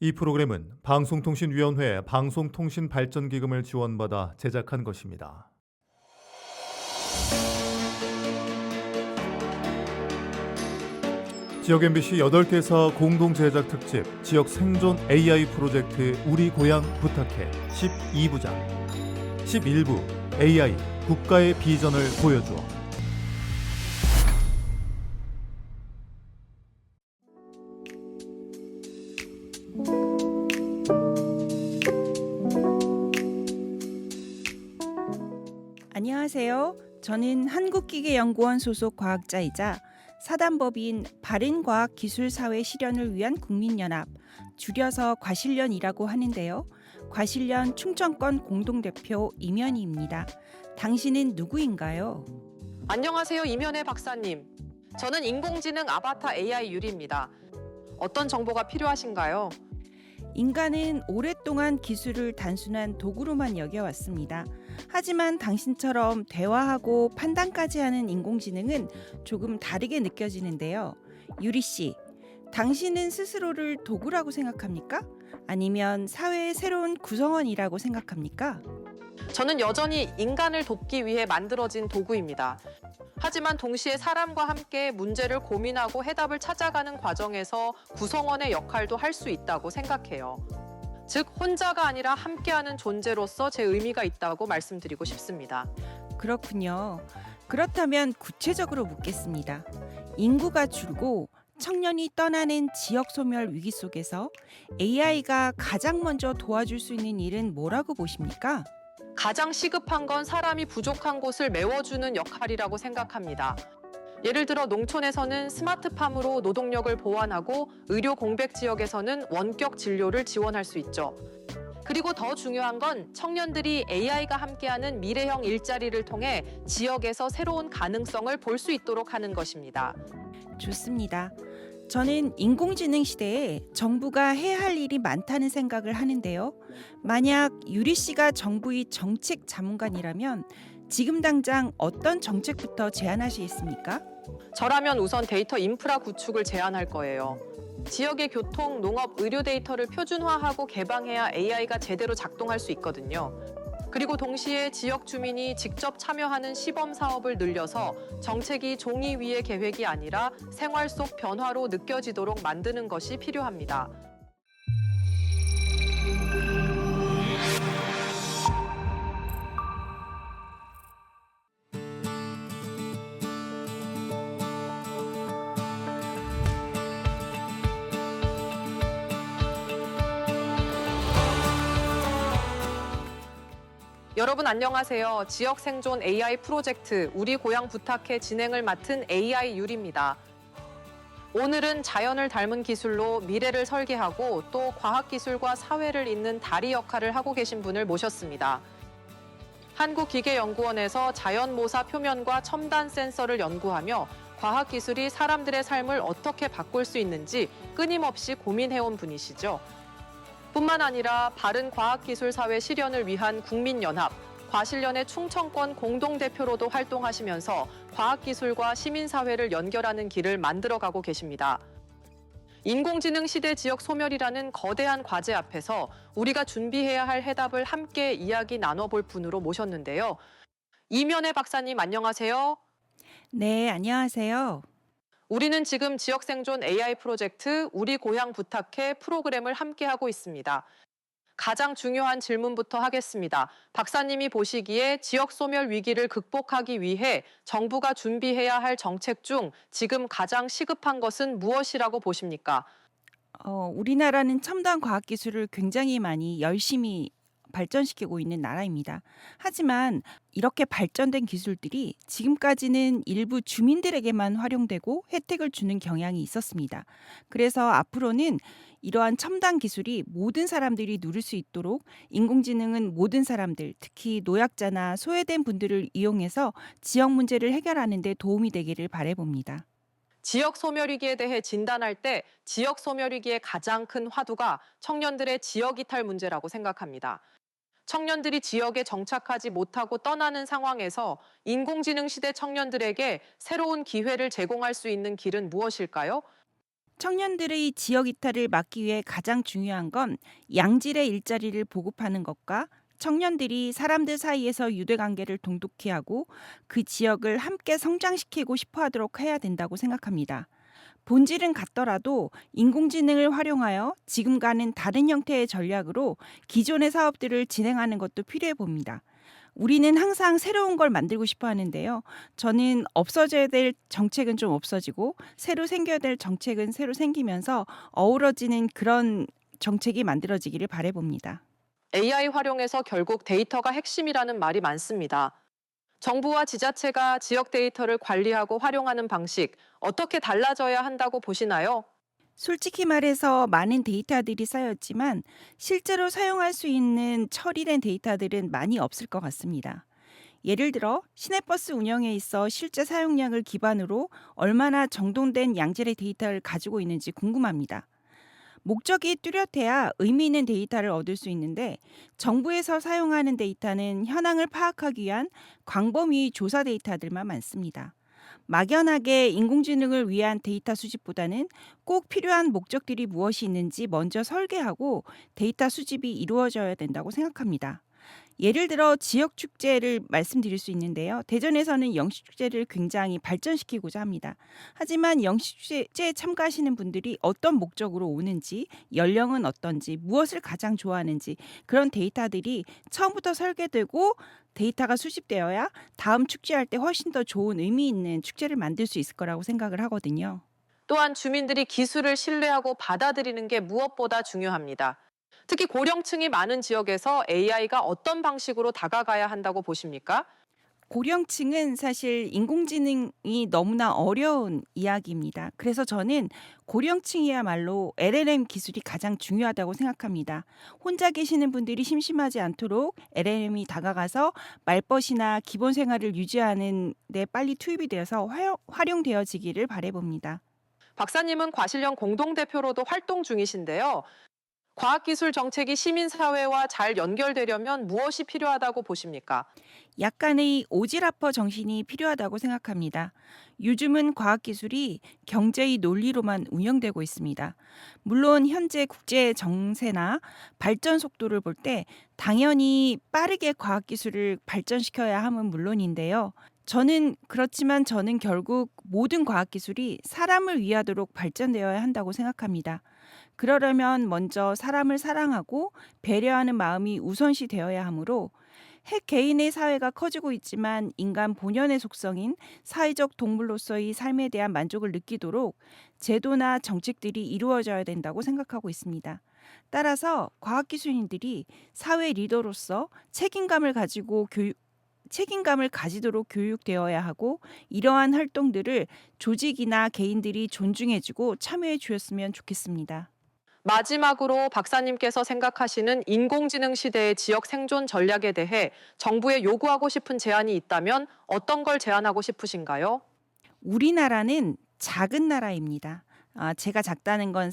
이 프로그램은 방송통신위원회 방송통신발전기금을 지원받아 제작한 것입니다. 지역 MBC 8개사 공동 제작 특집 지역 생존 AI 프로젝트 우리 고향 부탁해 12부작 11부 AI 국가의 비전을 보여주어. 안녕하세요. 저는 한국기계연구원 소속 과학자이자 사단법인 바른과학기술사회 실현을 위한 국민연합, 줄여서 과실련이라고 하는데요. 과실련 충청권 공동대표 임연희입니다. 당신은 누구인가요? 안녕하세요, 임연혜 박사님. 저는 인공지능 아바타 AI 유리입니다. 어떤 정보가 필요하신가요? 인간은 오랫동안 기술을 단순한 도구로만 여겨왔습니다. 하지만 당신처럼 대화하고 판단까지 하는 인공지능은 조금 다르게 느껴지는데요. 유리 씨, 당신은 스스로를 도구라고 생각합니까? 아니면 사회의 새로운 구성원이라고 생각합니까? 저는 여전히 인간을 돕기 위해 만들어진 도구입니다. 하지만 동시에 사람과 함께 문제를 고민하고 해답을 찾아가는 과정에서 구성원의 역할도 할 수 있다고 생각해요. 즉, 혼자가 아니라 함께하는 존재로서 제 의미가 있다고 말씀드리고 싶습니다. 그렇군요. 그렇다면 구체적으로 묻겠습니다. 인구가 줄고 청년이 떠나는 지역 소멸 위기 속에서 AI가 가장 먼저 도와줄 수 있는 일은 뭐라고 보십니까? 가장 시급한 건 사람이 부족한 곳을 메워주는 역할이라고 생각합니다. 예를 들어 농촌에서는 스마트팜으로 노동력을 보완하고 의료 공백 지역에서는 원격 진료를 지원할 수 있죠. 그리고 더 중요한 건 청년들이 AI가 함께하는 미래형 일자리를 통해 지역에서 새로운 가능성을 볼 수 있도록 하는 것입니다. 좋습니다. 저는 인공지능 시대에 정부가 해야 할 일이 많다는 생각을 하는데요. 만약 유리 씨가 정부의 정책 자문관이라면 지금 당장 어떤 정책부터 제안하시겠습니까? 저라면 우선 데이터 인프라 구축을 제안할 거예요. 지역의 교통, 농업, 의료 데이터를 표준화하고 개방해야 AI가 제대로 작동할 수 있거든요. 그리고 동시에 지역 주민이 직접 참여하는 시범 사업을 늘려서 정책이 종이 위의 계획이 아니라 생활 속 변화로 느껴지도록 만드는 것이 필요합니다. 여러분 안녕하세요. 지역 생존 AI 프로젝트 우리 고향 부탁해 진행을 맡은 AI 유리입니다. 오늘은 자연을 닮은 기술로 미래를 설계하고 또 과학기술과 사회를 잇는 다리 역할을 하고 계신 분을 모셨습니다. 한국기계연구원에서 자연모사 표면과 첨단 센서를 연구하며 과학기술이 사람들의 삶을 어떻게 바꿀 수 있는지 끊임없이 고민해온 분이시죠. 뿐만 아니라 바른과학기술사회 실현을 위한 국민연합, 과실련의 충청권 공동대표로도 활동하시면서 과학기술과 시민사회를 연결하는 길을 만들어가고 계십니다. 인공지능 시대 지역 소멸이라는 거대한 과제 앞에서 우리가 준비해야 할 해답을 함께 이야기 나눠볼 분으로 모셨는데요. 임연혜 박사님 안녕하세요. 네, 안녕하세요. 우리는 지금 지역 생존 AI 프로젝트 우리 고향 부탁해 프로그램을 함께하고 있습니다. 가장 중요한 질문부터 하겠습니다. 박사님이 보시기에 지역 소멸 위기를 극복하기 위해 정부가 준비해야 할 정책 중 지금 가장 시급한 것은 무엇이라고 보십니까? 우리나라는 첨단 과학기술을 굉장히 많이 열심히 발전시키고 있는 나라입니다. 하지만 이렇게 발전된 기술들이 지금까지는 일부 주민들에게만 활용되고 혜택을 주는 경향이 있었습니다. 그래서 앞으로는 이러한 첨단 기술이 모든 사람들이 누릴 수 있도록 인공지능은 모든 사람들, 특히 노약자나 소외된 분들을 이용해서 지역 문제를 해결하는 데 도움이 되기를 바라봅니다. 지역 소멸 위기에 대해 진단할 때 지역 소멸 위기의 가장 큰 화두가 청년들의 지역 이탈 문제라고 생각합니다. 청년들이 지역에 정착하지 못하고 떠나는 상황에서 인공지능 시대 청년들에게 새로운 기회를 제공할 수 있는 길은 무엇일까요? 청년들의 지역 이탈을 막기 위해 가장 중요한 건 양질의 일자리를 보급하는 것과 청년들이 사람들 사이에서 유대관계를 돈독히 하고 그 지역을 함께 성장시키고 싶어 하도록 해야 된다고 생각합니다. 본질은 같더라도 인공지능을 활용하여 지금과는 다른 형태의 전략으로 기존의 사업들을 진행하는 것도 필요해 봅니다. 우리는 항상 새로운 걸 만들고 싶어 하는데요. 저는 없어져야 될 정책은 좀 없어지고 새로 생겨야 될 정책은 새로 생기면서 어우러지는 그런 정책이 만들어지기를 바라봅니다. AI 활용에서 결국 데이터가 핵심이라는 말이 많습니다. 정부와 지자체가 지역 데이터를 관리하고 활용하는 방식, 어떻게 달라져야 한다고 보시나요? 솔직히 말해서 많은 데이터들이 쌓였지만 실제로 사용할 수 있는 처리된 데이터들은 많이 없을 것 같습니다. 예를 들어 시내버스 운영에 있어 실제 사용량을 기반으로 얼마나 정돈된 양질의 데이터를 가지고 있는지 궁금합니다. 목적이 뚜렷해야 의미 있는 데이터를 얻을 수 있는데 정부에서 사용하는 데이터는 현황을 파악하기 위한 광범위 조사 데이터들만 많습니다. 막연하게 인공지능을 위한 데이터 수집보다는 꼭 필요한 목적들이 무엇이 있는지 먼저 설계하고 데이터 수집이 이루어져야 된다고 생각합니다. 예를 들어 지역 축제를 말씀드릴 수 있는데요. 대전에서는 영시축제를 굉장히 발전시키고자 합니다. 하지만 영시축제에 참가하시는 분들이 어떤 목적으로 오는지, 연령은 어떤지, 무엇을 가장 좋아하는지 그런 데이터들이 처음부터 설계되고 데이터가 수집되어야 다음 축제할 때 훨씬 더 좋은 의미 있는 축제를 만들 수 있을 거라고 생각을 하거든요. 또한 주민들이 기술을 신뢰하고 받아들이는 게 무엇보다 중요합니다. 특히 고령층이 많은 지역에서 AI가 어떤 방식으로 다가가야 한다고 보십니까? 고령층은 사실 인공지능이 너무나 어려운 이야기입니다. 그래서 저는 고령층이야말로 LLM 기술이 가장 중요하다고 생각합니다. 혼자 계시는 분들이 심심하지 않도록 LLM이 다가가서 말벗이나 기본 생활을 유지하는 데 빨리 투입이 되어서 활용되어지기를 바라봅니다. 박사님은 과실령 공동대표로도 활동 중이신데요. 과학기술 정책이 시민사회와 잘 연결되려면 무엇이 필요하다고 보십니까? 약간의 오지라퍼 정신이 필요하다고 생각합니다. 요즘은 과학기술이 경제의 논리로만 운영되고 있습니다. 물론 현재 국제 정세나 발전 속도를 볼 때 당연히 빠르게 과학기술을 발전시켜야 함은 물론인데요. 그렇지만 저는 결국 모든 과학기술이 사람을 위하도록 발전되어야 한다고 생각합니다. 그러려면 먼저 사람을 사랑하고 배려하는 마음이 우선시 되어야 하므로 핵 개인의 사회가 커지고 있지만 인간 본연의 속성인 사회적 동물로서의 삶에 대한 만족을 느끼도록 제도나 정책들이 이루어져야 된다고 생각하고 있습니다. 따라서 과학기술인들이 사회 리더로서 책임감을 가지도록 교육되어야 하고 이러한 활동들을 조직이나 개인들이 존중해주고 참여해 주었으면 좋겠습니다. 마지막으로 박사님께서 생각하시는 인공지능 시대의 지역 생존 전략에 대해 정부에 요구하고 싶은 제안이 있다면 어떤 걸 제안하고 싶으신가요? 우리나라는 작은 나라입니다. 제가 작다는 건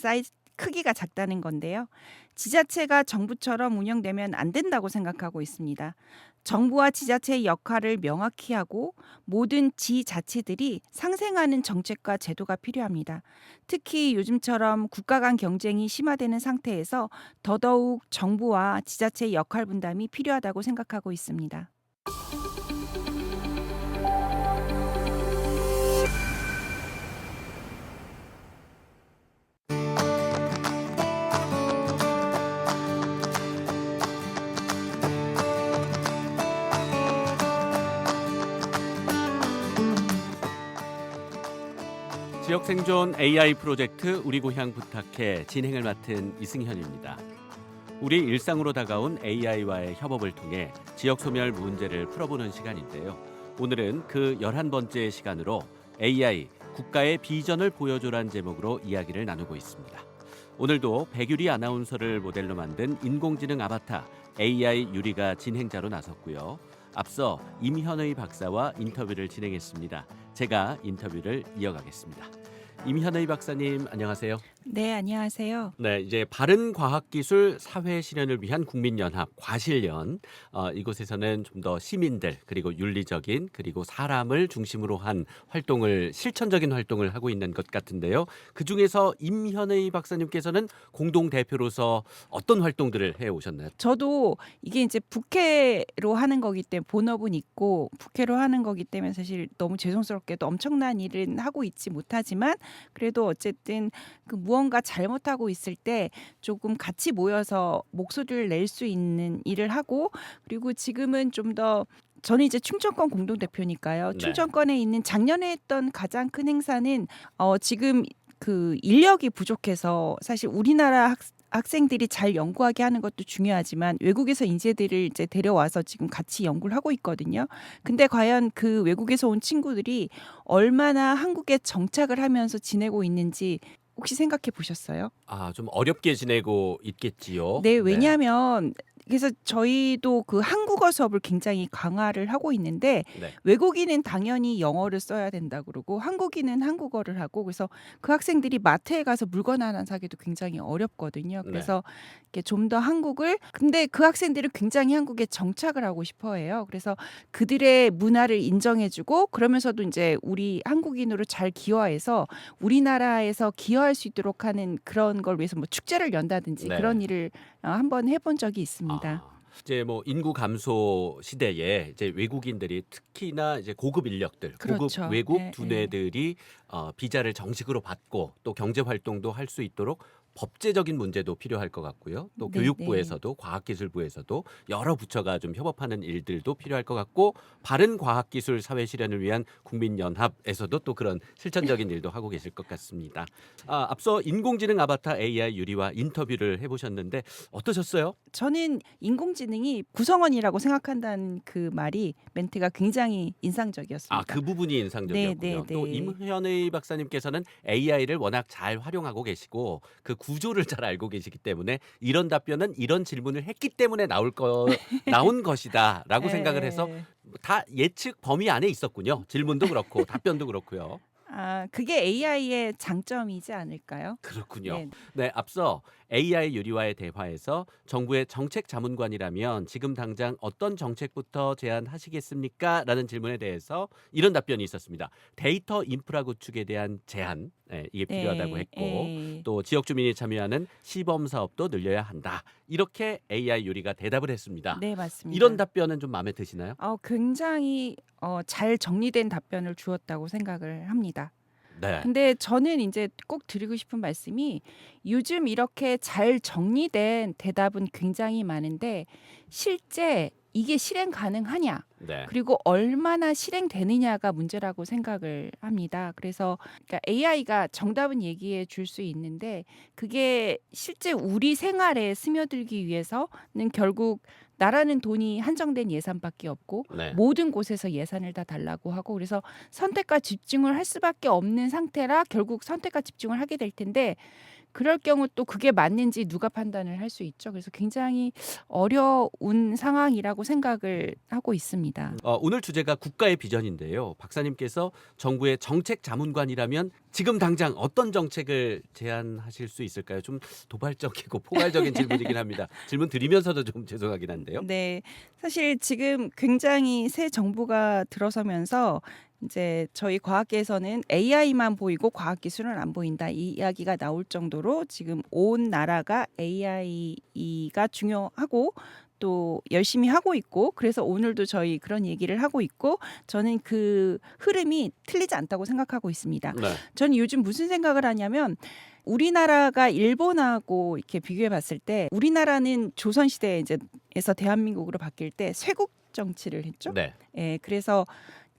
크기가 작다는 건데요. 지자체가 정부처럼 운영되면 안 된다고 생각하고 있습니다. 정부와 지자체의 역할을 명확히 하고 모든 지자체들이 상생하는 정책과 제도가 필요합니다. 특히 요즘처럼 국가 간 경쟁이 심화되는 상태에서 더더욱 정부와 지자체의 역할 분담이 필요하다고 생각하고 있습니다. 지역 생존 AI 프로젝트 우리 고향 부탁해 진행을 맡은 이승현입니다. 우리 일상으로 다가온 AI와의 협업을 통해 지역 소멸 문제를 풀어보는 시간인데요. 오늘은 그 11번째 시간으로 AI 국가의 비전을 보여줘란 제목으로 이야기를 나누고 있습니다. 오늘도 백유리 아나운서를 모델로 만든 인공지능 아바타 AI 유리가 진행자로 나섰고요. 앞서 임현의 박사와 인터뷰를 진행했습니다. 제가 인터뷰를 이어가겠습니다. 임현의 박사님 안녕하세요. 네, 안녕하세요. 네, 이제 바른 과학기술 사회 실현을 위한 국민연합 과실연 이곳에서는 좀 더 시민들 그리고 윤리적인 그리고 사람을 중심으로 한 활동을 실천적인 활동을 하고 있는 것 같은데요. 그 중에서 임현의 박사님께서는 공동 대표로서 어떤 활동들을 해 오셨나요? 저도 이게 이제 부캐로 하는 거기 때문에 본업은 있고 부캐로 하는 거기 때문에 사실 너무 죄송스럽게도 엄청난 일은 하고 있지 못하지만 그래도 어쨌든 그 무언가 잘못하고 있을 때 조금 같이 모여서 목소리를 낼 수 있는 일을 하고 그리고 지금은 좀 더 저는 이제 충청권 공동대표니까요. 네. 충청권에 있는 작년에 했던 가장 큰 행사는 지금 그 인력이 부족해서 사실 우리나라 학생들이 잘 연구하게 하는 것도 중요하지만 외국에서 인재들을 이제 데려와서 지금 같이 연구를 하고 있거든요. 근데 과연 그 외국에서 온 친구들이 얼마나 한국에 정착을 하면서 지내고 있는지 혹시 생각해 보셨어요? 좀 어렵게 지내고 있겠지요. 네, 왜냐하면 그래서 저희도 그 한국어 수업을 굉장히 강화를 하고 있는데 네. 외국인은 당연히 영어를 써야 된다 그러고 한국인은 한국어를 하고 그래서 그 학생들이 마트에 가서 물건 하나 사기도 굉장히 어렵거든요. 그래서 이렇게 좀 더 한국을 근데 그 학생들은 굉장히 한국에 정착을 하고 싶어 해요. 그래서 그들의 문화를 인정해주고 그러면서도 이제 우리 한국인으로 잘 기여해서 우리나라에서 기여할 수 있도록 하는 그런 걸 위해서 뭐 축제를 연다든지 네. 그런 일을 한번 해본 적이 있습니다. 이제 뭐 인구 감소 시대에 이제 외국인들이 특히나 이제 고급 인력들, 그렇죠. 고급 외국 네, 두뇌들이 비자를 정식으로 받고 또 경제 활동도 할 수 있도록 법제적인 문제도 필요할 것 같고요. 또 네, 교육부에서도 과학기술부에서도 여러 부처가 좀 협업하는 일들도 필요할 것 같고 바른 과학기술 사회 실현을 위한 국민연합에서도 또 그런 실천적인 일도 하고 계실 것 같습니다. 앞서 인공지능 아바타 AI 유리와 인터뷰를 해보셨는데 어떠셨어요? 저는 인공지능이 구성원이라고 생각한다는 그 말이 멘트가 굉장히 인상적이었습니다. 그 부분이 인상적이었군요. 네, 네, 또 네. 임현의 박사님께서는 AI를 워낙 잘 활용하고 계시고 그 구조를 잘 알고 계시기 때문에 이런 답변은 이런 질문을 했기 때문에 나온 것이다라고 생각을 해서 네. 다 예측 범위 안에 있었군요. 질문도 그렇고 답변도 그렇고요. 그게 AI의 장점이지 않을까요? 그렇군요. 네. 네, 앞서 AI 유리와의 대화에서 정부의 정책 자문관이라면 지금 당장 어떤 정책부터 제안하시겠습니까? 라는 질문에 대해서 이런 답변이 있었습니다. 데이터 인프라 구축에 대한 제안, 이게 필요하다고 했고 네. 또 지역 주민이 참여하는 시범 사업도 늘려야 한다. 이렇게 AI 유리가 대답을 했습니다. 네, 맞습니다. 이런 답변은 좀 마음에 드시나요? 굉장히 잘 정리된 답변을 주었다고 생각을 합니다. 네. 근데 저는 이제 꼭 드리고 싶은 말씀이 요즘 이렇게 잘 정리된 대답은 굉장히 많은데 실제 이게 실행 가능하냐? 네. 그리고 얼마나 실행되느냐가 문제라고 생각을 합니다. 그래서 그러니까 AI가 정답은 얘기해 줄 수 있는데 그게 실제 우리 생활에 스며들기 위해서는 결국 나라는 돈이 한정된 예산밖에 없고 네. 모든 곳에서 예산을 다 달라고 하고 그래서 선택과 집중을 할 수밖에 없는 상태라 결국 선택과 집중을 하게 될 텐데 그럴 경우 또 그게 맞는지 누가 판단을 할 수 있죠. 그래서 굉장히 어려운 상황이라고 생각을 하고 있습니다. 오늘 주제가 국가의 비전인데요. 박사님께서 정부의 정책 자문관이라면 지금 당장 어떤 정책을 제안하실 수 있을까요? 좀 도발적이고 포괄적인 질문이긴 합니다. 질문 드리면서도 좀 죄송하긴 한데요. 네, 사실 지금 굉장히 새 정부가 들어서면서 이제 저희 과학계에서는 AI만 보이고 과학기술은 안 보인다 이 이야기가 나올 정도로 지금 온 나라가 AI가 중요하고 또 열심히 하고 있고 그래서 오늘도 저희 그런 얘기를 하고 있고 저는 그 흐름이 틀리지 않다고 생각하고 있습니다. 네. 저는 요즘 무슨 생각을 하냐면 우리나라가 일본하고 이렇게 비교해 봤을 때 우리나라는 조선시대에 이제에서 대한민국으로 바뀔 때 쇄국 정치를 했죠. 네. 예, 그래서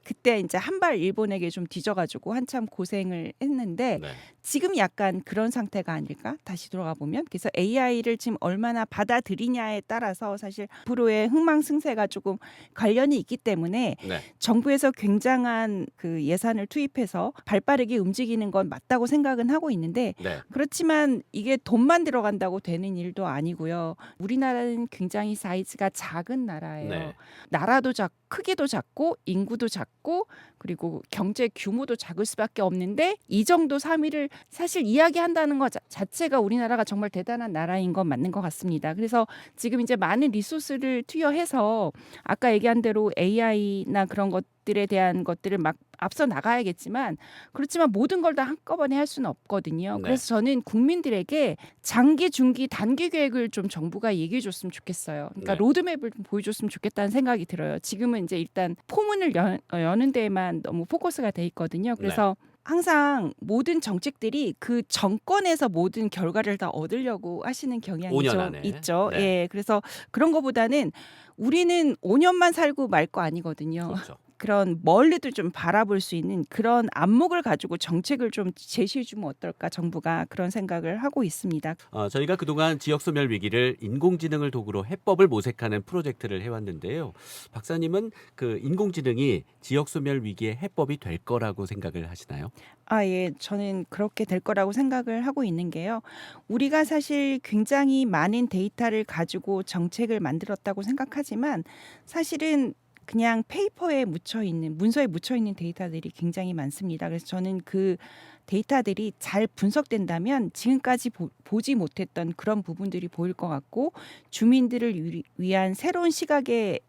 그때 이제 한 발 일본에게 좀 뒤져가지고 한참 고생을 했는데 네. 지금 약간 그런 상태가 아닐까? 다시 돌아가 보면 그래서 AI를 지금 얼마나 받아들이냐에 따라서 사실 앞으로의 흥망승쇠가 조금 관련이 있기 때문에 네. 정부에서 굉장한 그 예산을 투입해서 발빠르게 움직이는 건 맞다고 생각은 하고 있는데 네. 그렇지만 이게 돈만 들어간다고 되는 일도 아니고요. 우리나라는 굉장히 사이즈가 작은 나라예요. 네. 나라도 크기도 작고 인구도 작고 작고 그리고 경제 규모도 작을 수밖에 없는데 이 정도 3위를 사실 이야기한다는 것 자체가 우리나라가 정말 대단한 나라인 건 맞는 것 같습니다. 그래서 지금 이제 많은 리소스를 투여해서 아까 얘기한 대로 AI나 그런 것들에 대한 것들을 막 앞서 나가야겠지만 그렇지만 모든 걸 다 한꺼번에 할 수는 없거든요. 네. 그래서 저는 국민들에게 장기, 중기, 단기 계획을 좀 정부가 얘기해 줬으면 좋겠어요. 그러니까 네. 로드맵을 좀 보여줬으면 좋겠다는 생각이 들어요. 지금은 이제 일단 포문을 여는 데에만 너무 포커스가 돼 있거든요. 그래서 항상 모든 정책들이 그 정권에서 모든 결과를 다 얻으려고 하시는 경향이 5년 좀 안에. 있죠. 네. 예, 그래서 그런 거보다는 우리는 5년만 살고 말 거 아니거든요. 그렇죠. 그런 멀리도 좀 바라볼 수 있는 그런 안목을 가지고 정책을 좀 제시해 주면 어떨까 정부가 그런 생각을 하고 있습니다. 저희가 그동안 지역 소멸 위기를 인공지능을 도구로 해법을 모색하는 프로젝트를 해왔는데요. 박사님은 그 인공지능이 지역 소멸 위기의 해법이 될 거라고 생각을 하시나요? 예. 저는 그렇게 될 거라고 생각을 하고 있는 게요. 우리가 사실 굉장히 많은 데이터를 가지고 정책을 만들었다고 생각하지만 사실은 그냥 페이퍼에 묻혀 있는 문서에 묻혀 있는 데이터들이 굉장히 많습니다. 그래서 저는 그 데이터들이 잘 분석된다면 지금까지 보지 못했던 그런 부분들이 보일 것 같고 주민들을 위한 새로운 시각의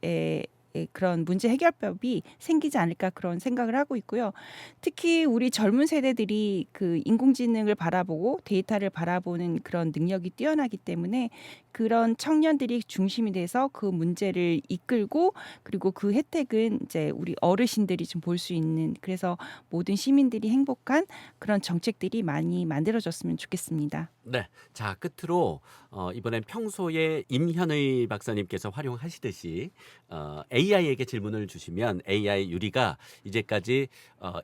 그런 문제 해결법이 생기지 않을까 그런 생각을 하고 있고요. 특히 우리 젊은 세대들이 그 인공지능을 바라보고 데이터를 바라보는 그런 능력이 뛰어나기 때문에 그런 청년들이 중심이 돼서 그 문제를 이끌고 그리고 그 혜택은 이제 우리 어르신들이 좀 볼 수 있는 그래서 모든 시민들이 행복한 그런 정책들이 많이 만들어졌으면 좋겠습니다. 네. 자, 끝으로 이번엔 평소에 임현의 박사님께서 활용하시듯이 AI에게 질문을 주시면 AI 유리가 이제까지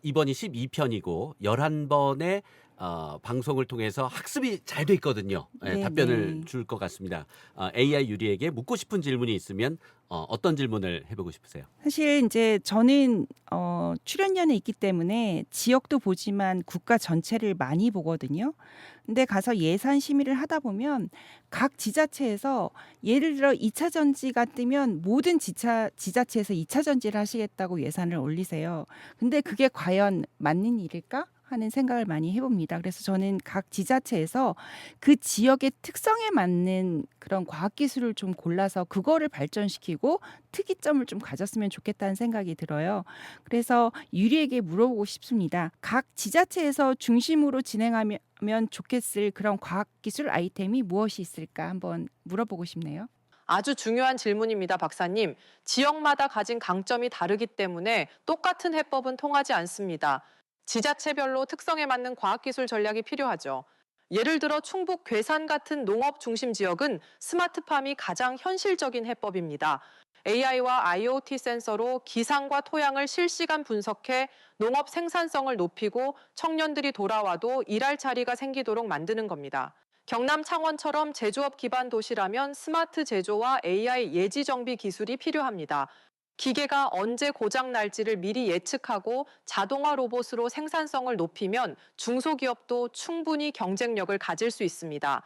이번이 12편이고 11번의 방송을 통해서 학습이 잘 돼 있거든요. 네, 답변을 네. 줄 것 같습니다. AI 유리에게 묻고 싶은 질문이 있으면 어떤 질문을 해보고 싶으세요? 사실 이제 저는 출연연에 있기 때문에 지역도 보지만 국가 전체를 많이 보거든요. 근데 가서 예산 심의를 하다 보면 각 지자체에서 예를 들어 2차 전지가 뜨면 모든 지자체에서 2차 전지를 하시겠다고 예산을 올리세요. 근데 그게 과연 맞는 일일까? 하는 생각을 많이 해봅니다. 그래서 저는 각 지자체에서 그 지역의 특성에 맞는 그런 과학기술을 좀 골라서 그거를 발전시키고 특이점을 좀 가졌으면 좋겠다는 생각이 들어요. 그래서 유리에게 물어보고 싶습니다. 각 지자체에서 중심으로 진행하면 좋겠을 그런 과학기술 아이템이 무엇이 있을까 한번 물어보고 싶네요. 아주 중요한 질문입니다, 박사님. 지역마다 가진 강점이 다르기 때문에 똑같은 해법은 통하지 않습니다. 지자체별로 특성에 맞는 과학기술 전략이 필요하죠. 예를 들어 충북 괴산 같은 농업 중심 지역은 스마트팜이 가장 현실적인 해법입니다. AI와 IoT 센서로 기상과 토양을 실시간 분석해 농업 생산성을 높이고 청년들이 돌아와도 일할 자리가 생기도록 만드는 겁니다. 경남 창원처럼 제조업 기반 도시라면 스마트 제조와 AI 예지 정비 기술이 필요합니다. 기계가 언제 고장 날지를 미리 예측하고 자동화 로봇으로 생산성을 높이면 중소기업도 충분히 경쟁력을 가질 수 있습니다.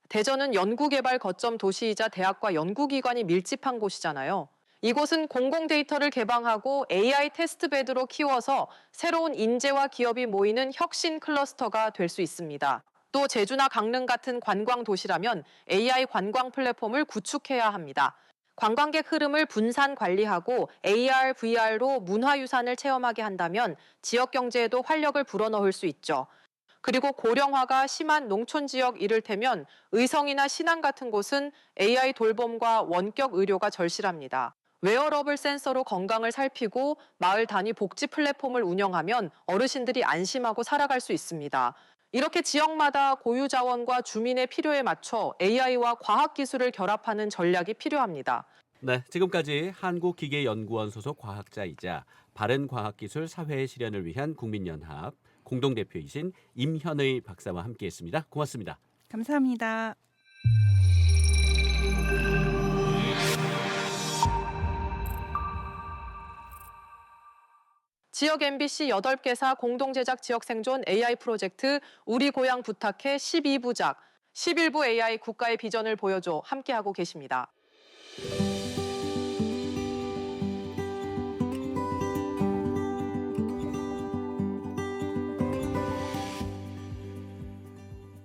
대전은 연구개발 거점 도시이자 대학과 연구기관이 밀집한 곳이잖아요. 이곳은 공공 데이터를 개방하고 AI 테스트베드로 키워서 새로운 인재와 기업이 모이는 혁신 클러스터가 될 수 있습니다. 또 제주나 강릉 같은 관광 도시라면 AI 관광 플랫폼을 구축해야 합니다. 관광객 흐름을 분산 관리하고 AR, VR로 문화유산을 체험하게 한다면 지역 경제에도 활력을 불어넣을 수 있죠. 그리고 고령화가 심한 농촌 지역 이를테면 의성이나 신안 같은 곳은 AI 돌봄과 원격 의료가 절실합니다. 웨어러블 센서로 건강을 살피고 마을 단위 복지 플랫폼을 운영하면 어르신들이 안심하고 살아갈 수 있습니다. 이렇게 지역마다 고유 자원과 주민의 필요에 맞춰 AI와 과학기술을 결합하는 전략이 필요합니다. 네, 지금까지 한국기계연구원 소속 과학자이자 바른과학기술 사회의 실현을 위한 국민연합 공동대표이신 임현의 박사와 함께했습니다. 고맙습니다. 감사합니다. 지역 MBC 8개사 공동제작 지역생존 AI 프로젝트 우리 고향 부탁해 12부작, 11부 AI 국가의 비전을 보여줘 함께하고 계십니다.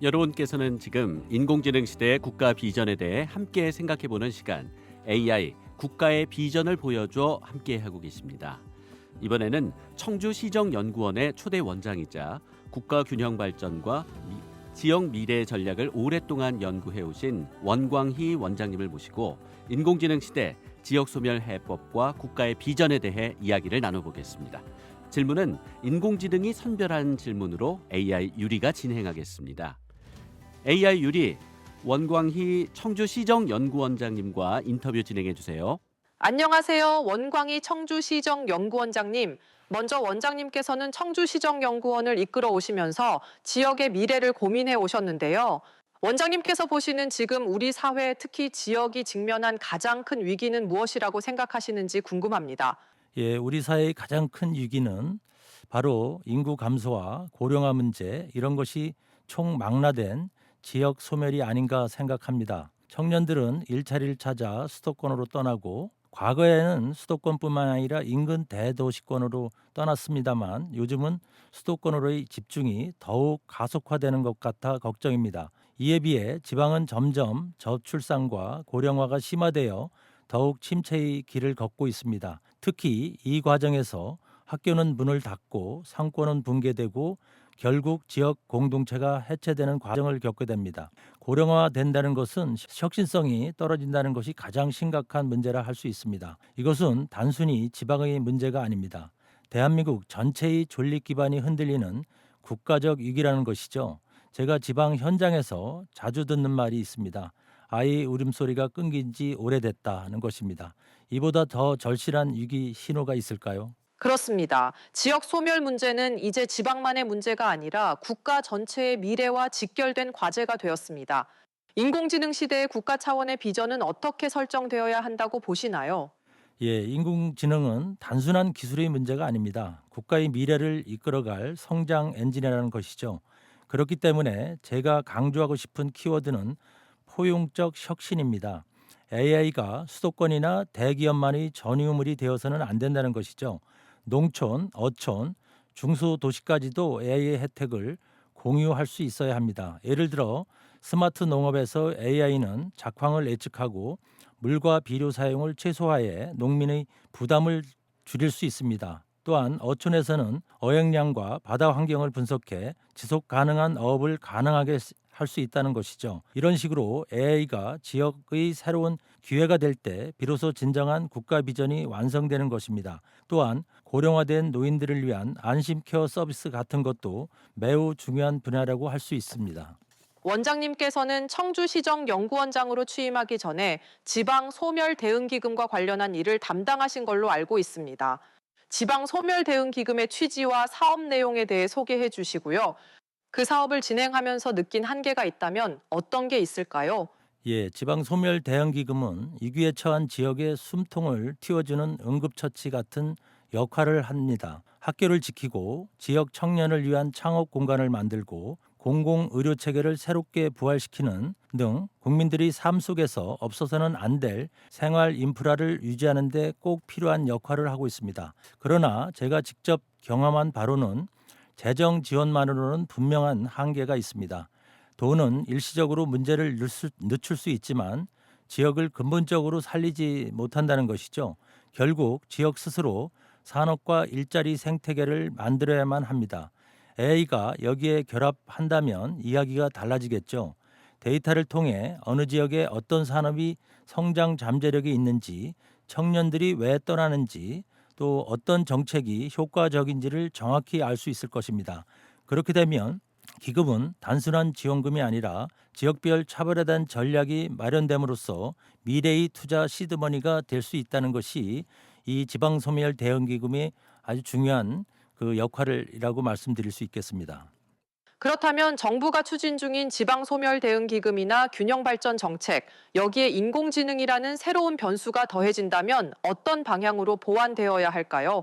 여러분께서는 지금 인공지능 시대의 국가 비전에 대해 함께 생각해보는 시간 AI 국가의 비전을 보여줘 함께하고 계십니다. 이번에는 청주시정연구원의 초대 원장이자 국가균형발전과 지역 미래 전략을 오랫동안 연구해오신 원광희 원장님을 모시고 인공지능 시대 지역소멸 해법과 국가의 비전에 대해 이야기를 나눠보겠습니다. 질문은 인공지능이 선별한 질문으로 AI 유리가 진행하겠습니다. AI 유리, 원광희 청주시정연구원장님과 인터뷰 진행해 주세요. 안녕하세요. 원광희 청주시정연구원장님. 먼저 원장님께서는 청주시정연구원을 이끌어 오시면서 지역의 미래를 고민해 오셨는데요. 원장님께서 보시는 지금 우리 사회, 특히 지역이 직면한 가장 큰 위기는 무엇이라고 생각하시는지 궁금합니다. 예, 우리 사회의 가장 큰 위기는 바로 인구 감소와 고령화 문제 이런 것이 총망라된 지역 소멸이 아닌가 생각합니다. 청년들은 일자리를 찾아 수도권으로 떠나고 과거에는 수도권뿐만 아니라 인근 대도시권으로 떠났습니다만 요즘은 수도권으로의 집중이 더욱 가속화되는 것 같아 걱정입니다. 이에 비해 지방은 점점 저출산과 고령화가 심화되어 더욱 침체의 길을 걷고 있습니다. 특히 이 과정에서 학교는 문을 닫고 상권은 붕괴되고 결국 지역 공동체가 해체되는 과정을 겪게 됩니다. 고령화된다는 것은 혁신성이 떨어진다는 것이 가장 심각한 문제라 할 수 있습니다. 이것은 단순히 지방의 문제가 아닙니다. 대한민국 전체의 존립 기반이 흔들리는 국가적 위기라는 것이죠. 제가 지방 현장에서 자주 듣는 말이 있습니다. 아이 울음소리가 끊긴 지 오래됐다는 것입니다. 이보다 더 절실한 위기 신호가 있을까요? 그렇습니다. 지역 소멸 문제는 이제 지방만의 문제가 아니라 국가 전체의 미래와 직결된 과제가 되었습니다. 인공지능 시대의 국가 차원의 비전은 어떻게 설정되어야 한다고 보시나요? 예, 인공지능은 단순한 기술의 문제가 아닙니다. 국가의 미래를 이끌어갈 성장 엔진이라는 것이죠. 그렇기 때문에 제가 강조하고 싶은 키워드는 포용적 혁신입니다. AI가 수도권이나 대기업만의 전유물이 되어서는 안 된다는 것이죠. 농촌, 어촌, 중소도시까지도 AI의 혜택을 공유할 수 있어야 합니다. 예를 들어 스마트 농업에서 AI는 작황을 예측하고 물과 비료 사용을 최소화해 농민의 부담을 줄일 수 있습니다. 또한 어촌에서는 어획량과 바다 환경을 분석해 지속 가능한 어업을 가능하게 할 수 있다는 것이죠. 이런 식으로 AI가 지역의 새로운 기회가 될 때 비로소 진정한 국가 비전이 완성되는 것입니다. 또한 고령화된 노인들을 위한 안심 케어 서비스 같은 것도 매우 중요한 분야라고 할 수 있습니다. 원장님께서는 청주시정연구원장으로 취임하기 전에 지방 소멸 대응 기금과 관련한 일을 담당하신 걸로 알고 있습니다. 지방 소멸 대응 기금의 취지와 사업 내용에 대해 소개해 주시고요. 그 사업을 진행하면서 느낀 한계가 있다면 어떤 게 있을까요? 예, 지방 소멸 대응 기금은 위기에 처한 지역의 숨통을 틔워주는 응급처치 같은 역할을 합니다. 학교를 지키고 지역 청년을 위한 창업 공간을 만들고 공공 의료 체계를 새롭게 부활시키는 등 국민들이 삶 속에서 없어서는 안 될 생활 인프라를 유지하는 데 꼭 필요한 역할을 하고 있습니다. 그러나 제가 직접 경험한 바로는 재정 지원만으로는 분명한 한계가 있습니다. 돈은 일시적으로 문제를 늦출 수 있지만 지역을 근본적으로 살리지 못한다는 것이죠. 결국 지역 스스로 산업과 일자리 생태계를 만들어야만 합니다. AI가 여기에 결합한다면 이야기가 달라지겠죠. 데이터를 통해 어느 지역에 어떤 산업이 성장 잠재력이 있는지, 청년들이 왜 떠나는지, 또 어떤 정책이 효과적인지를 정확히 알 수 있을 것입니다. 그렇게 되면 기금은 단순한 지원금이 아니라 지역별 차별화된 전략이 마련됨으로써 미래의 투자 시드머니가 될 수 있다는 것이 이 지방소멸 대응기금의 아주 중요한 그 역할이라고 말씀드릴 수 있겠습니다. 그렇다면 정부가 추진 중인 지방소멸대응기금이나 균형발전 정책, 여기에 인공지능이라는 새로운 변수가 더해진다면 어떤 방향으로 보완되어야 할까요?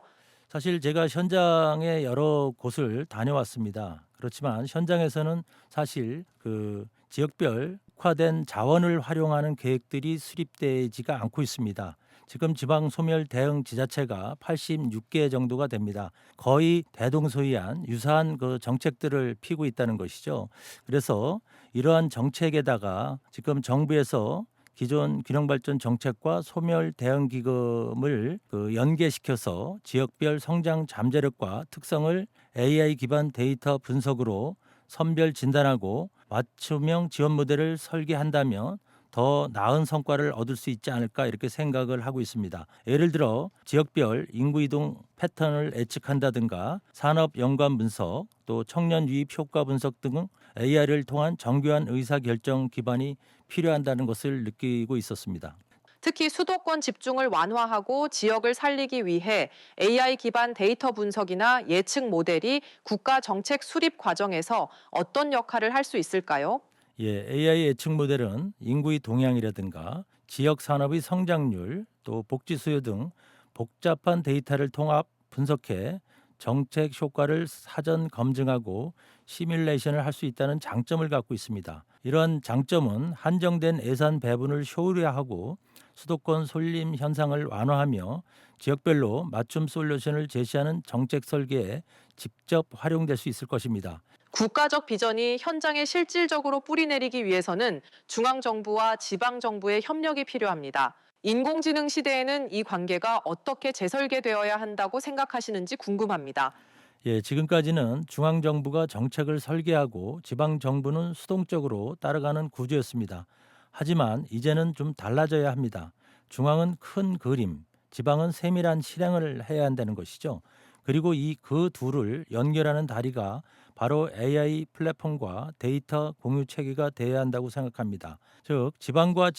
사실 제가 현장에 여러 곳을 다녀왔습니다. 그렇지만 현장에서는 사실 그 지역별 특화된 자원을 활용하는 계획들이 수립되지가 않고 있습니다. 지금 지방 소멸 대응 지자체가 86개 정도가 됩니다. 거의 대동소이한 유사한 그 정책들을 피고 있다는 것이죠. 그래서 이러한 정책에다가 지금 정부에서 기존 균형발전 정책과 소멸 대응 기금을 연계시켜서 지역별 성장 잠재력과 특성을 AI 기반 데이터 분석으로 선별 진단하고 맞춤형 지원 모델을 설계한다면 더 나은 성과를 얻을 수 있지 않을까 이렇게 생각을 하고 있습니다. 예를 들어 지역별 인구 이동 패턴을 예측한다든가 산업 연관 분석, 또 청년 유입 효과 분석 등 AI를 통한 정교한 의사결정 기반이 필요한다는 것을 느끼고 있었습니다. 특히 수도권 집중을 완화하고 지역을 살리기 위해 AI 기반 데이터 분석이나 예측 모델이 국가 정책 수립 과정에서 어떤 역할을 할 수 있을까요? 예, AI 예측 모델은 인구의 동향이라든가 지역 산업의 성장률, 또 복지 수요 등 복잡한 데이터를 통합 분석해 정책 효과를 사전 검증하고 시뮬레이션을 할 수 있다는 장점을 갖고 있습니다. 이러한 장점은 한정된 예산 배분을 효율화하고 수도권 솔림 현상을 완화하며 지역별로 맞춤 솔루션을 제시하는 정책 설계에 직접 활용될 수 있을 것입니다. 국가적 비전이 현장에 실질적으로 뿌리내리기 위해서는 중앙정부와 지방정부의 협력이 필요합니다. 인공지능 시대에는 이 관계가 어떻게 재설계되어야 한다고 생각하시는지 궁금합니다. 예, 지금까지는 중앙정부가 정책을 설계하고 지방정부는 수동적으로 따라가는 구조였습니다. 하지만 이제는 좀 달라져야 합니다. 중앙은 큰 그림, 지방은 세밀한 실행을 해야 한다는 것이죠. 그리고 그 둘을 연결하는 다리가 바로 AI 플랫폼과 데이터 공유 체계가 되어야 한다고 생각합니다. 즉, 중앙과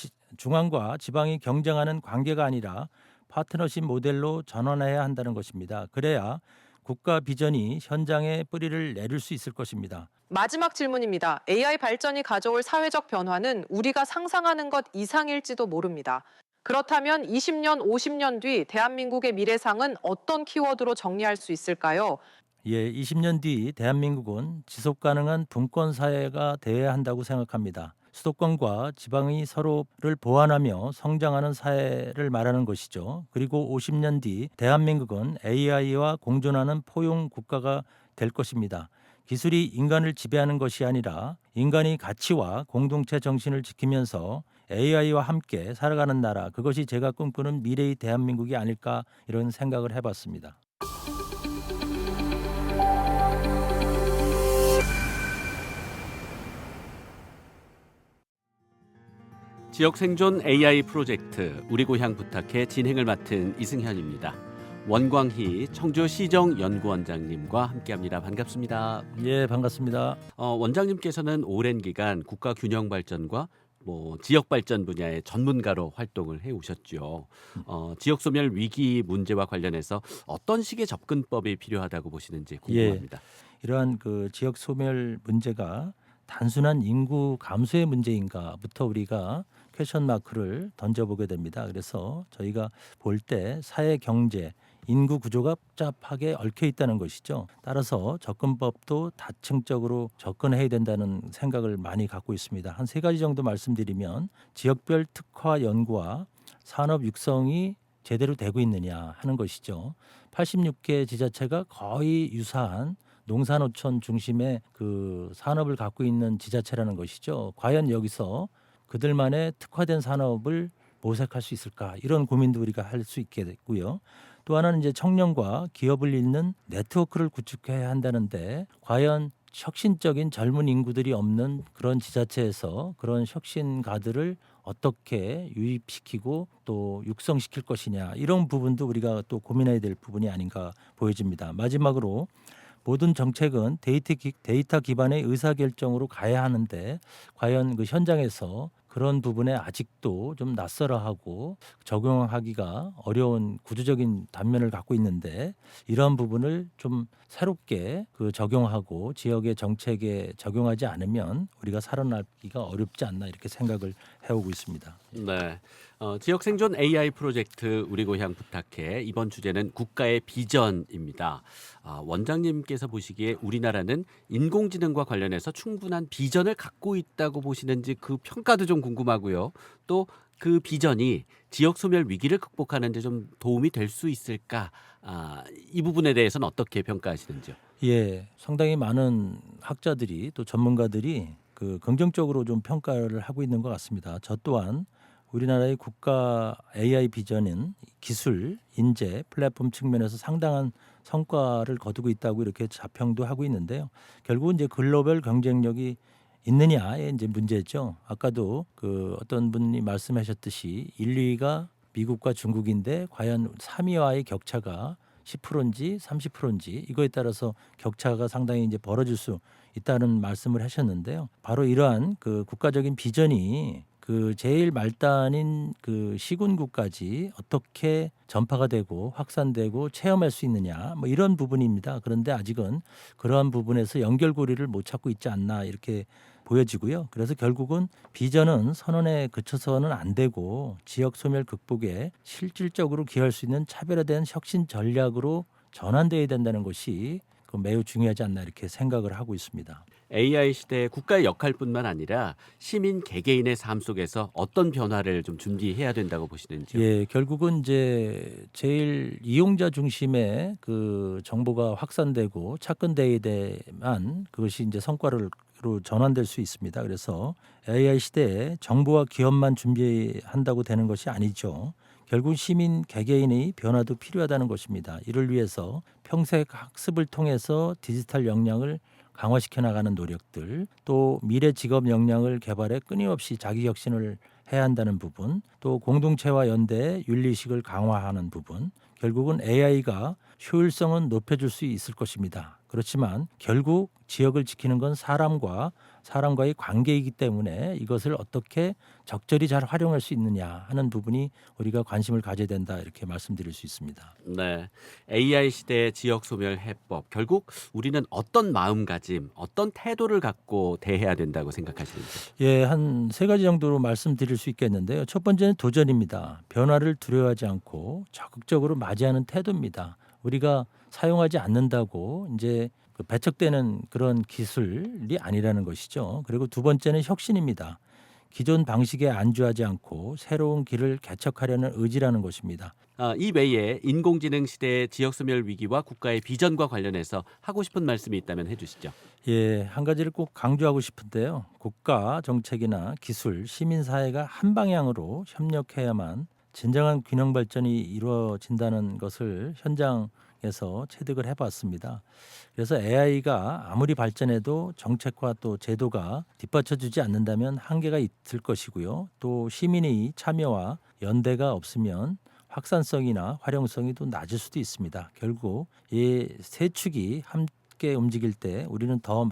지방이 경쟁하는 관계가 아니라 파트너십 모델로 전환해야 한다는 것입니다. 그래야 국가 비전이 현장에 뿌리를 내릴 수 있을 것입니다. 마지막 질문입니다. AI 발전이 가져올 사회적 변화는 우리가 상상하는 것 이상일지도 모릅니다. 그렇다면 20년, 50년 뒤 대한민국의 미래상은 어떤 키워드로 정리할 수 있을까요? 예, 20년 뒤 대한민국은 지속 가능한 분권 사회가 되어야 한다고 생각합니다. 수도권과 지방이 서로를 보완하며 성장하는 사회를 말하는 것이죠. 그리고 50년 뒤 대한민국은 AI와 공존하는 포용 국가가 될 것입니다. 기술이 인간을 지배하는 것이 아니라 인간이 가치와 공동체 정신을 지키면서 AI와 함께 살아가는 나라, 그것이 제가 꿈꾸는 미래의 대한민국이 아닐까 이런 생각을 해봤습니다. 지역 생존 AI 프로젝트 우리 고향 부탁해 진행을 맡은 이승현입니다. 원광희 청주시정연구원장님과 함께합니다. 반갑습니다. 예, 반갑습니다. 원장님께서는 오랜 기간 국가 균형 발전과 지역 발전 분야의 전문가로 활동을 해 오셨죠. 지역 소멸 위기 문제와 관련해서 어떤 식의 접근법이 필요하다고 보시는지 궁금합니다. 이러한 지역 소멸 문제가 단순한 인구 감소의 문제인가부터 우리가 퀘션 마크를 던져보게 됩니다. 그래서 저희가 볼 때 사회 경제 인구 구조가 복잡하게 얽혀 있다는 것이죠. 따라서 접근법도 다층적으로 접근해야 된다는 생각을 많이 갖고 있습니다. 한 3가지 정도 말씀드리면 지역별 특화 연구와 산업 육성이 제대로 되고 있느냐 하는 것이죠. 86개 지자체가 거의 유사한 농산어촌 중심의 산업을 갖고 있는 지자체라는 것이죠. 과연 여기서 그들만의 특화된 산업을 모색할 수 있을까? 이런 고민도 우리가 할 수 있게 됐고요. 또 하나는 이제 청년과 기업을 잇는 네트워크를 구축해야 한다는데 과연 혁신적인 젊은 인구들이 없는 그런 지자체에서 그런 혁신가들을 어떻게 유입시키고 또 육성시킬 것이냐, 이런 부분도 우리가 또 고민해야 될 부분이 아닌가 보여집니다. 마지막으로 모든 정책은 데이터 기반의 의사결정으로 가야 하는데 과연 현장에서 그런 부분에 아직도 좀 낯설어하고 적용하기가 어려운 구조적인 단면을 갖고 있는데, 이런 부분을 좀 새롭게 적용하고 지역의 정책에 적용하지 않으면 우리가 살아남기가 어렵지 않나 이렇게 생각을 해오고 있습니다. 네, 지역 생존 AI 프로젝트 우리 고향 부탁해 이번 주제는 국가의 비전입니다. 원장님께서 보시기에 우리나라는 인공지능과 관련해서 충분한 비전을 갖고 있다고 보시는지 그 평가도 좀 궁금하고요. 또 그 비전이 지역 소멸 위기를 극복하는 데 좀 도움이 될 수 있을까? 이 부분에 대해서는 어떻게 평가하시는지요? 예, 상당히 많은 학자들이 또 전문가들이 그 긍정적으로 좀 평가를 하고 있는 것 같습니다. 저 또한 우리나라의 국가 AI 비전인 기술, 인재, 플랫폼 측면에서 상당한 성과를 거두고 있다고 이렇게 자평도 하고 있는데요. 결국은 이제 글로벌 경쟁력이 있느냐의 이제 문제죠. 아까도 그 어떤 분이 말씀하셨듯이 1, 2위가 미국과 중국인데 과연 3위와의 격차가 10%인지 30%인지 이거에 따라서 격차가 상당히 이제 벌어질 수 있다는 말씀을 하셨는데요. 바로 이러한 그 국가적인 비전이 그 제일 말단인 그 시군구까지 어떻게 전파가 되고 확산되고 체험할 수 있느냐 뭐 이런 부분입니다. 그런데 아직은 그러한 부분에서 연결고리를 못 찾고 있지 않나 이렇게 보여지고요. 그래서 결국은 비전은 선언에 그쳐서는 안 되고 지역 소멸 극복에 실질적으로 기여할 수 있는 차별화된 혁신 전략으로 전환돼야 된다는 것이 그 매우 중요하지 않나 이렇게 생각을 하고 있습니다. AI 시대의 국가의 역할뿐만 아니라 시민 개개인의 삶 속에서 어떤 변화를 좀 준비해야 된다고 보시는지요? 예, 결국은 이제 제일 이용자 중심의 그 정보가 확산되고 착근돼야만 그것이 이제 성과로 전환될 수 있습니다. 그래서 AI 시대에 정부와 기업만 준비한다고 되는 것이 아니죠. 결국 시민 개개인의 변화도 필요하다는 것입니다. 이를 위해서 평색 학습을 통해서 디지털 역량을 강화시켜 나가는 노력들, 또 미래 직업 역량을 개발해 끊임없이 자기 혁신을 해야 한다는 부분, 또 공동체와 연대 윤리식을 강화하는 부분, 결국은 AI가 효율성은 높여줄 수 있을 것입니다. 그렇지만 결국 지역을 지키는 건 사람과의 관계이기 때문에 이것을 어떻게 적절히 잘 활용할 수 있느냐 하는 부분이 우리가 관심을 가져야 된다 이렇게 말씀드릴 수 있습니다. 네, AI 시대의 지역 소멸 해법 결국 우리는 어떤 마음가짐, 어떤 태도를 갖고 대해야 된다고 생각하시는지? 예, 한 세 가지 정도로 말씀드릴 수 있겠는데요. 첫 번째는 도전입니다. 변화를 두려워하지 않고 적극적으로 맞이하는 태도입니다. 우리가 사용하지 않는다고 이제 그 배척되는 그런 기술이 아니라는 것이죠. 그리고 두 번째는 혁신입니다. 기존 방식에 안주하지 않고 새로운 길을 개척하려는 의지라는 것입니다. 이 외에 인공지능 시대의 지역 소멸 위기와 국가의 비전과 관련해서 하고 싶은 말씀이 있다면 해주시죠. 예, 한 가지를 꼭 강조하고 싶은데요. 국가 정책이나 기술, 시민사회가 한 방향으로 협력해야만 진정한 균형 발전이 이루어진다는 것을 현장에서 체득을 해봤습니다. 그래서 AI가 아무리 발전해도 정책과 또 제도가 뒷받쳐주지 않는다면 한계가 있을 것이고요. 또 시민의 참여와 연대가 없으면 확산성이나 활용성이 또 낮을 수도 있습니다. 결국 이 세 축이 함께 움직일 때 우리는 더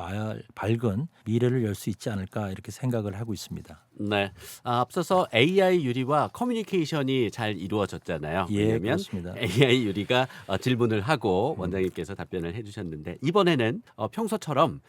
밝은 미래를 열 수 있지 않을까 이렇게 생각을 하고 있습니다. 네, 앞서서 AI 유리와 커뮤니케이션이 잘 이루어졌잖아요. 예, 왜냐하면 그렇습니다. AI 유리가 질문을 하고 원장님께서 답변을 해주셨는데 이번에는 평소처럼